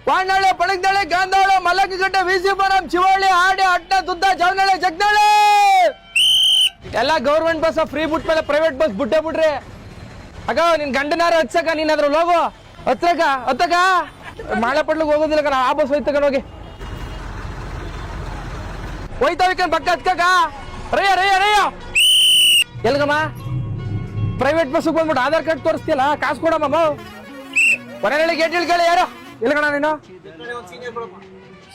ವಾಣಾಳೆ ಪಳಗ್ದಾಳೆ ಗಾಂಧಾಳ ಮಲಕಗಟ್ಟೆ ವಿಸಿಪುರಂ ಶಿವಳ್ಳಿ ಆಡೆ ಅಟ್ಟ ತುದ್ದ ಜವನಳ್ಳಿ ಜಗದಾಳೆ ಎಲ್ಲ ಗೌರ್ಮೆಂಟ್ ಬಸ್ ಫ್ರೀ ಬಿಟ್ಮೇಲೆ ಪ್ರೈವೇಟ್ ಬಸ್ ಬಿಟ್ಟೆ ಬಿಡ್ರಿ ಅಕ್ಕ ನಿನ್ ಗಂಡನಾರ ಹಚ್ಚಕ ನೀನ್ ಅದ್ರಲ್ಲಿ ಹೋಗು ಹತ್ತಕ ಮಾಳೆ ಪಟ್ಲಿಗೆ ಹೋಗೋದಿಲ್ಲ ಕಣ ಆ ಬಸ್ ಹೋಯ್ತಕ ಹೋಗಿ ಹೋಯ್ತಾವಿಕನ್ ಪಕ್ಕ ಹತ್ಕಕ ರಯ್ಯ ಎಲ್ಗಮ್ಮ ಪ್ರೈವೇಟ್ ಬಸ್ ಬಂದ್ಬಿಟ್ಟು ಆಧಾರ್ ಕಾರ್ಡ್ ತೋರಿಸ್ತಿಯಲ್ಲ ಕಾಸು ಕೊಡಮ್ಮ ಹೊರಗಡೆ ಗೇಟ್ ಇಳ್ಕೊಳ್ಳಿ ಯಾರು ಎಲ್ಗಣ ನೀನು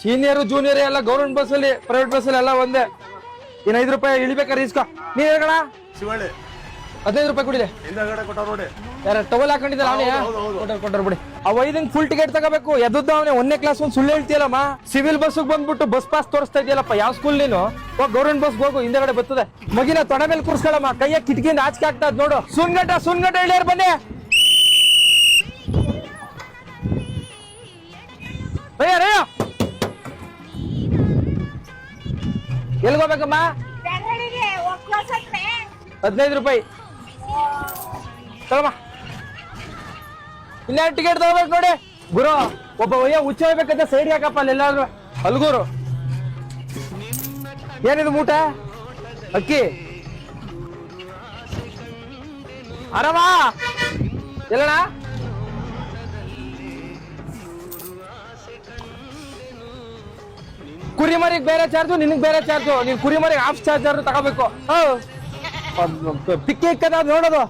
ಸೀನಿಯರ್ ಜೂನಿಯರ್ ಎಲ್ಲ ಗೌರ್ಮೆಂಟ್ ಬಸ್ ಅಲ್ಲಿ ಪ್ರೈವೇಟ್ ಬಸ್ ಅಲ್ಲಿ ಎಲ್ಲ ಒಂದೇ ಇನ್ನು 5 ರೂಪಾಯಿ ಇಳಿಬೇಕಾರೆ ಇಸ್ಕೊ ನೀನ್ ಹೇಳ್ಕಣ ಶಿವಳ್ಳಿ 15 ರೂಪಾಯಿ ಕುಡಿದೆ ನೋಡಿ ಯಾರ ಟವಲ್ ಹಾಕೊಂಡಿದ್ದಲ್ಲ ಅವನೇ ಕೊಟ್ಟರು ಬಿಡಿ ಅವ 5 ಫುಲ್ ಟಿಕೆಟ್ ತಗೋಬೇಕು ಎದ್ದದ್ದ ಅವನೇ 1ನೇ ಕ್ಲಾಸ್ ಒಂದು ಸುಳ್ಳು ಹೇಳ್ತೀಯಲ್ಲಮ್ಮ ಸಿವಿಲ್ ಬಸ್ ಬಂದ್ಬಿಟ್ಟು ಬಸ್ ಪಾಸ್ ತೋರಿಸ್ತಾ ಇದೆಯಲ್ಲಪ್ಪ ಯಾವ ಸ್ಕೂಲ್ ನೀನು ಹೋಗಿ ಗೌರ್ಮೆಂಟ್ ಬಸ್ ಹೋಗು ಹಿಂದೆಗಡೆ ಬರ್ತದೆ ಮಗಿನ ತೊಡ ಮೇಲೆ ಕೂರ್ಸ್ಕೊಳಮ್ಮ ಕೈಯ ಕಿಟಕಿಯಿಂದ ಆಚೆ ಆಗ್ತಾ ನೋಡು ಸುನ್ಗಟ್ಟ ಇಳಿಯಾರ ಬನ್ನಿ ರಯ್ಯ ಎಲ್ಗೋಬೇಕಮ್ಮ 15 ರೂಪಾಯಿ ತಗೊಮ್ಮ ಇನ್ನ ಟಿಕೆಟ್ ತಗೋಬೇಕು ನೋಡಿ ಗುರು ಒಬ್ಬ ಒಯ್ಯ ಹುಚ್ಚ ಹೋಗ್ಬೇಕಂತ ಸೈಡ್ ಯಾಕಪ್ಪ ಅಲ್ಲೆಲ್ಲಾದ್ರು ಅಲ್ಗೂರು ಏನಿದು ಮೂಟ ಅಕ್ಕಿ ಆರಾಮ ಎಲ್ಲಣ್ಣ ಕುರಿಮರಿಗೆ ಬೇರೆ ಚಾರ್ಜು ನಿನಗೆ ಬೇರೆ ಚಾರ್ಜು ನೀನ್ ಕುರಿಮರಿಗೆ ಹಾಫ್ ಚಾರ್ಜ್ ತಗೋಬೇಕು ಪಿಕ್ಕಿ ನೋಡೋದು